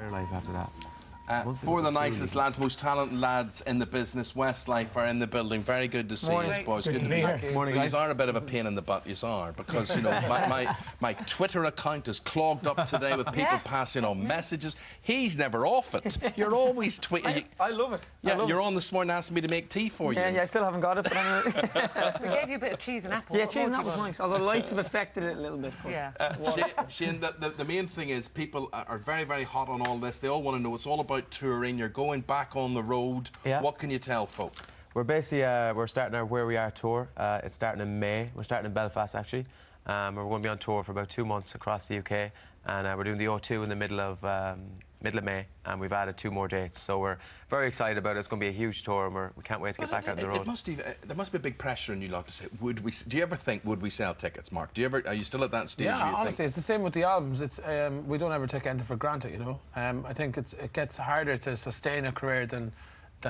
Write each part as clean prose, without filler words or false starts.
enjoy your life after that. For the nicest lads, most talented lads in the business, Westlife are in the building. Very good to see you, boys. Good to be here. Morning, guys. You are a bit of a pain in the butt, you are, because, you know, my Twitter account is clogged up today with people passing on messages. He's never off it. You're always tweeting. I love it. Yeah, you're on this morning asking me to make tea for you. Yeah, I still haven't got it, but anyway. We gave you a bit of cheese and apple. Yeah, cheese and apple was nice, although the lights have affected it a little bit. Yeah. Shane, the main thing is people are very, very hot on all this. They all want to know. It's all about touring. You're going back on the road. Yeah. What can you tell folk? We're basically we're starting our Where We Are tour. It's starting in May. We're starting in Belfast actually. We're going to be on tour for about 2 months across the UK, and we're doing the O2 in the middle of May, and we've added 2 more dates. So we're very excited about it. It's going to be a huge tour, and we can't wait to get back out on the road. There must be a big pressure on you lot to say, would we? Do you ever think, would we sell tickets, Mark? Do you ever? Are you still at that stage? Yeah, honestly, it's the same with the albums. It's we don't ever take anything for granted, you know. I think it gets harder to sustain a career than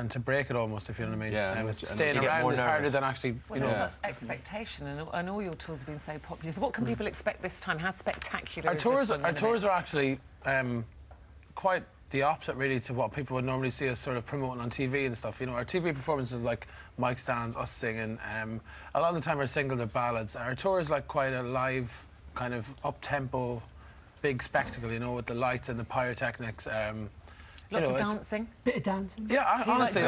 to break it almost, if you know what I mean. Yeah. Staying around is harder than actually, you know. Expectation, and all your tours have been so popular. So what can people expect this time? How spectacular Our is tours, this one our gonna tours be? are actually quite the opposite, really, to what people would normally see us sort of promoting on TV and stuff. You know, our TV performances are like mic stands, us singing. A lot of the time our singles are ballads. Our tour is like quite a live, kind of up-tempo, big spectacle, you know, with the lights and the pyrotechnics. Lots of dancing. Bit of dancing. Yeah, honestly,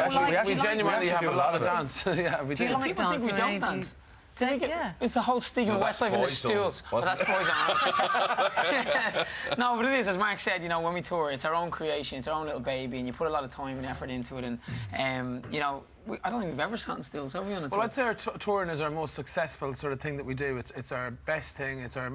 we genuinely have a lot of dance. Yeah, we do. Do you like People think dancing? we don't dance. Yeah. It's the whole stigma of Westlife in the stools. Well, that's poison. No, but it is, as Mark said, you know, when we tour, it's our own creation, it's our own little baby, and you put a lot of time and effort into it, and, you know, I don't think we've ever sat in stills, have we, on a tour? Well, I'd say our touring is our most successful sort of thing that we do. It's our best thing, it's our...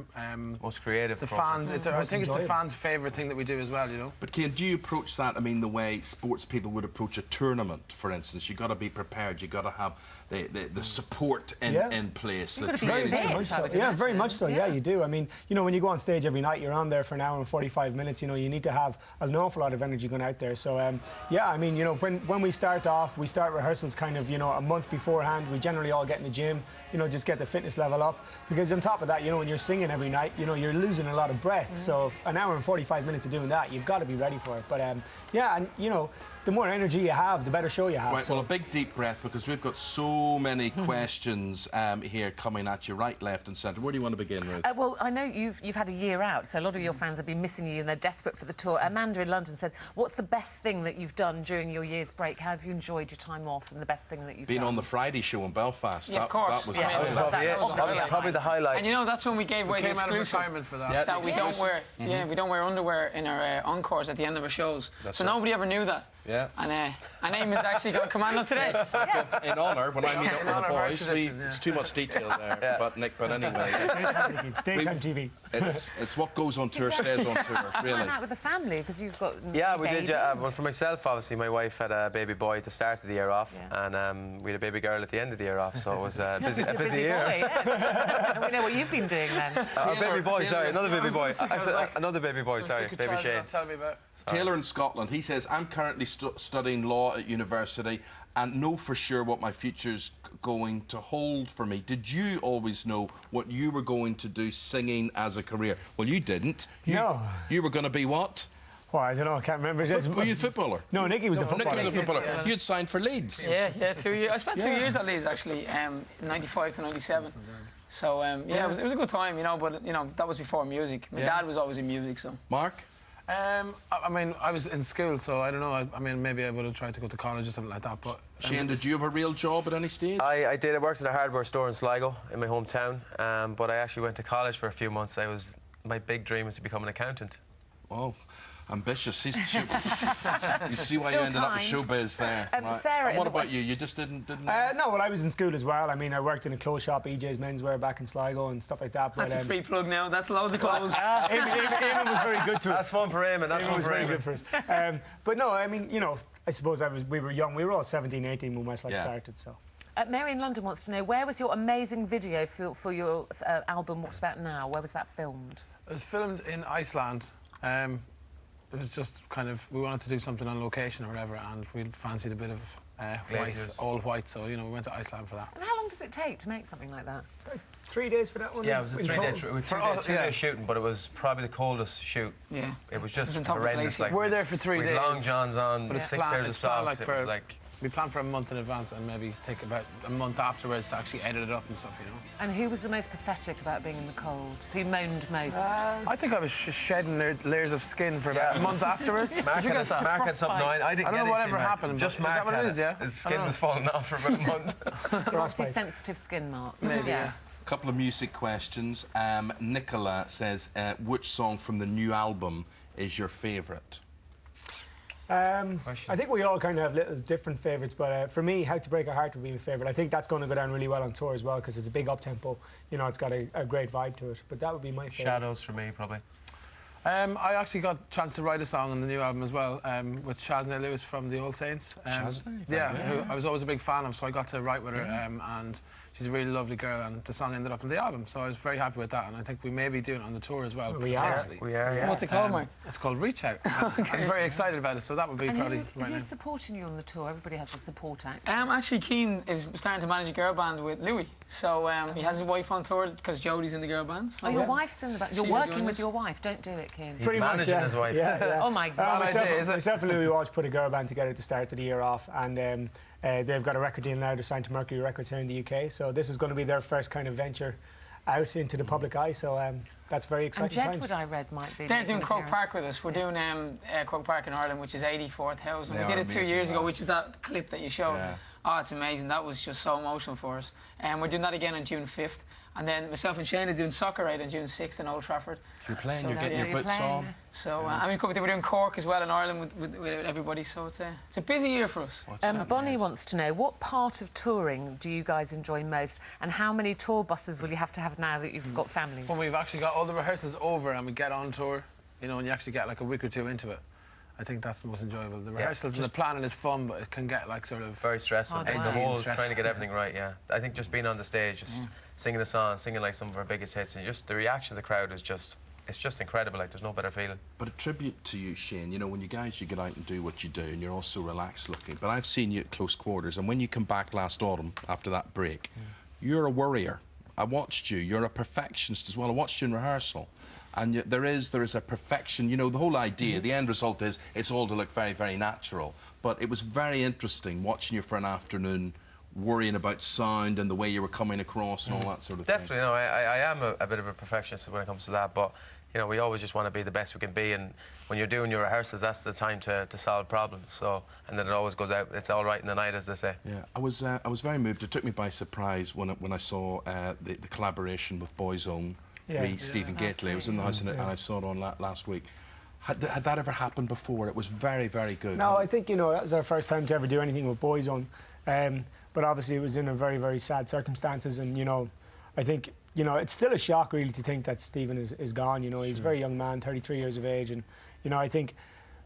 most creative. The fans, I think it's the fans' favourite thing that we do as well, you know. But Kian, do you approach that, I mean, the way sports people would approach a tournament, for instance? You've got to be prepared, you've got to have the support in place. You've got to be fit, yeah, very much so, yeah, you do. I mean, you know, when you go on stage every night, you're on there for an hour and 45 minutes, you know, you need to have an awful lot of energy going out there. So, yeah, I mean, you know, when we start off, we start rehearsals kind of, you know, a month beforehand. We generally all get in the gym, you know, just get the fitness level up. Because on top of that, you know, when you're singing every night, you know, you're losing a lot of breath. So an hour and 45 minutes of doing that, you've got to be ready for it. But, yeah, and, you know, the more energy you have, the better show you have. Right, well, a big deep breath, because we've got so many questions here coming at you right, left and centre. Where do you want to begin, Ruth? Well, I know you've had a year out, so a lot of your fans have been missing you and they're desperate for the tour. Amanda in London said, what's the best thing that you've done during your year's break? How have you enjoyed your time off, and the best thing that you've Been done? on the Friday show in Belfast. Yeah, of course. That was Probably the highlight. And you know, that's when we gave away the came out of exclusive. retirement for that. Yeah, That we don't wear, we don't wear underwear in our encores at the end of our shows. That's so right. nobody ever knew that. Yeah. And Eamon's actually got a commando today. In honour, when I meet up with the boys, tradition, it's too much detail there, but anyway. Daytime TV. It's what goes on tour stays on tour, really. Time out with the family, because you've got Yeah, we did. Yeah. Well, for myself, obviously, my wife had a baby boy at the start of the year off, and we had a baby girl at the end of the year off, so it was a busy year. Boy, yeah. And we know what you've been doing then. Baby boy, sorry, another baby boy. Another baby boy, sorry, baby Shane. Tell me about. Taylor in Scotland, he says, I'm currently studying law at university and know for sure what my future's going to hold for me. Did you always know what you were going to do singing as a career? Well, you didn't. No. You were going to be what? Well, I don't know, I can't remember. Were you a footballer? No, Nicky was the footballer. Nicky was a footballer. You'd signed for Leeds. Yeah, 2 years. I spent 2 years at Leeds, actually, 95 to 97. So, yeah, it was a good time, you know, but, you know, that was before music. My dad was always in music, so... Mark? I mean, I was in school, so I don't know. I mean, maybe I would have tried to go to college or something like that. But Shane, did you have a real job at any stage? I did. I worked at a hardware store in Sligo, in my hometown, but I actually went to college for a few months. My big dream was to become an accountant. Oh, ambitious. You see why Still you ended up with time. showbiz there. Sarah, and what about you? You just didn't... No, well, I was in school as well. I mean, I worked in a clothes shop, EJ's Menswear, back in Sligo and stuff like that. But, That's a free plug now. That's loads of clothes. Eamon was very good to us. That's fun for Eamon. That's Eamon fun was for very Eamon. good for us. But no, I mean, you know, I suppose we were young. We were all 17, 18 when Westlife started, so... Mary in London wants to know, where was your amazing video for your album What's About Now? Where was that filmed? it was filmed in Iceland. it was just kind of, we wanted to do something on location or whatever, and we fancied a bit of white, Glaziers. all white, so, you know, we went to Iceland for that. And how long does it take to make something like that? 3 days for that one? Yeah, it was a in 3 day, total? two day shooting, but it was probably the coldest shoot. Yeah. It was just on top of the horrendous. glacier. We're there for 3 with days. long johns on, But with it's 6 planned- pairs of it's planned, socks. like, It was for- like, We planned for a month in advance and maybe take about a month afterwards to actually edit it up and stuff, you know. And who was the most pathetic about being in the cold? Who moaned most? I think I was shedding layers of skin for about a month afterwards. Mark Did you had, get that? Mark had something. No, I didn't I don't get know it, whatever Mark. happened, Just but Mark is that what had it is, yeah? His I skin don't was falling off for about a month. Mostly sensitive skin, Mark. Maybe, yeah. yes. Couple of music questions. Nicola says, which song from the new album is your favourite? I think we all kind of have little different favourites, but for me, How to Break a Heart would be my favourite. I think that's going to go down really well on tour as well because it's a big up-tempo. You know, it's got a great vibe to it, but that would be my favourite. Shadows for me, probably. I actually got a chance to write a song on the new album as well with Shaznay Lewis from the Old Saints. Shaznay? Yeah, who I was always a big fan of, so I got to write with her, and she's a really lovely girl, and the song ended up on the album, so I was very happy with that, and I think we may be doing it on the tour as well. We are. potentially. We are, yeah. What's it called, Mark? It's called Reach Out. I'm very excited about it, so that would be And probably right now. who's supporting you on the tour? Everybody has a support act. Actually, Kian is starting to manage a girl band with Louis. So he has his wife on tour because Jodie's in the girl band. So Oh, your wife's in the band. You're She's working doing with it. your wife. Don't do it, Kian. Pretty much, managing yeah. his wife. Yeah. Oh my God. Myself and Louis Walsh put a girl band together at the start of the year off, and they've got a record deal now. They're signed to Mercury Records here in the UK, so this is going to be their first kind of venture out into the public eye. So that's very And exciting times. Jedward, I read, might be. they're making doing an Croke appearance. Park with us. We're doing Croke Park in Ireland, which is 84,000. They We did are it 2 amazing, years ago, lads. which is that clip that you showed. Yeah. Oh, it's amazing. That was just so emotional for us. And we're doing that again on June 5th. And then myself and Shane are doing Soccer Raid on June 6th in Old Trafford. You're playing, So you're getting yeah, your you're boots playing, on. yeah. So I mean, we're doing Cork as well in Ireland with everybody. So it's a busy year for us. Bonnie wants to know, what part of touring do you guys enjoy most, and how many tour buses will you have to have now that you've got families? When we've actually got all the rehearsals over and we get on tour, you know, and you actually get like a week or two into it, I think that's the most enjoyable. The rehearsals and the planning is fun, but it can get like sort of Very stressful. Hard The work. whole Stressful. trying to get everything right, yeah. I think just being on the stage, just singing the song, singing like some of our biggest hits, and just the reaction of the crowd is just, it's just incredible. Like, there's no better feeling. But a tribute to you, Shane. You know, when you guys, you get out and do what you do, and you're all so relaxed looking. But I've seen you at close quarters, and when you come back last autumn after that break, you're a worrier. I watched you. You're a perfectionist as well. I watched you in rehearsal. And there is a perfection. You know, the whole idea, the end result is it's all to look very, very natural. But it was very interesting watching you for an afternoon, worrying about sound and the way you were coming across and all that sort of Definitely, no, I am a bit of a perfectionist when it comes to that, but you know, we always just want to be the best we can be, and when you're doing your rehearsals, that's the time to solve problems. So, and then it always goes out. It's all right in the night, as they say. thing. Yeah, I was very moved. It took me by surprise when I saw the collaboration with Boyzone, Stephen Gately. I was in the house and I saw it on last week. Had that ever happened before? It was very, very good. No, I think, you know, that was our first time to ever do anything with Boyzone. But obviously it was in a very, very sad circumstances, and, you know, I think, you know, it's still a shock really to think that Stephen is gone. You know, he's a very young man, 33 years of age, and, you know, I think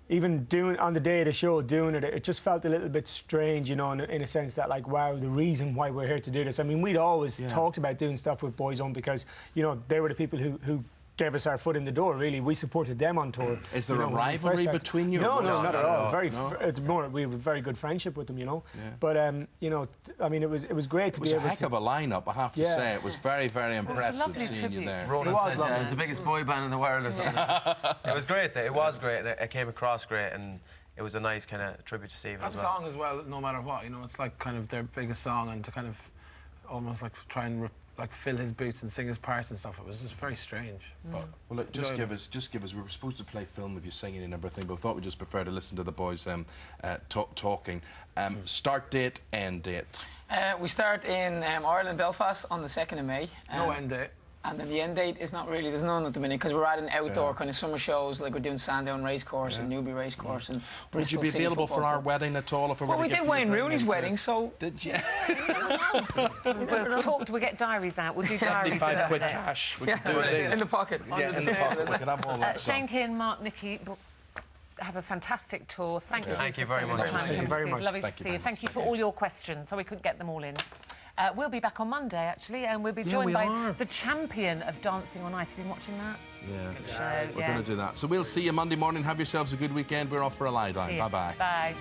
even doing on the day of the show, doing it, it just felt a little bit strange, you know, in a sense that, like, wow, the reason why we're here to do this. I mean, we'd always talked about doing stuff with Boyzone because, you know, they were the people who gave us our foot in the door, really. We supported them on tour. Is there you a know, when we first rivalry started. between you? No, not at all. It's more, we have a very good friendship with them, you know. Yeah. But, you know, I mean, it was great It to was be a able heck to... of a lineup, I have to Yeah. say. It was very, very impressive lovely seeing you tribute. there. Ronan It was said, lovely. it was the biggest boy band in the world or something. It was great. It was great. It came across great, and it was a nice kind of tribute to Stephen that as well. song as well. No matter what, you know, it's like kind of their biggest song, and to kind of almost like try and like fill his boots and sing his parts and stuff. It was just very strange. But Well, look, just enjoyable. give us. We were supposed to play film of you singing and everything, but I thought we'd just prefer to listen to the boys talking. Start date, end date. We start in Ireland, Belfast on the 2nd of May. no end date. And then the end date is not really, there's none at the minute because we're adding outdoor kind of summer shows, like we're doing Sandown Racecourse and Newby Racecourse and Would Bristol you be City available for Football our Club. wedding at all? If we were Well, to we get did you Wayne to Rooney's bring wedding, into- so Did you? We'll talk, we'll get diaries out. We'll do diaries. 75 quid for cash. We could do a deal. in the pocket. Yeah, in the pocket. We could have all that Shane, done. Kian, Mark, Nicky, have a fantastic tour. Thank you Thank for you very spending much. the time Thank you to very see us. much. Lovely Thank to you see you. very Thank you for all your questions, so we couldn't get them all in. We'll be back on Monday, actually, and we'll be Yeah, joined we by are. the champion of Dancing on Ice. Have you been watching that? Yeah. Show, We're going to do that. So we'll see you Monday morning. Have yourselves a good weekend. We're off for a lie down. See you. Bye-bye. Bye.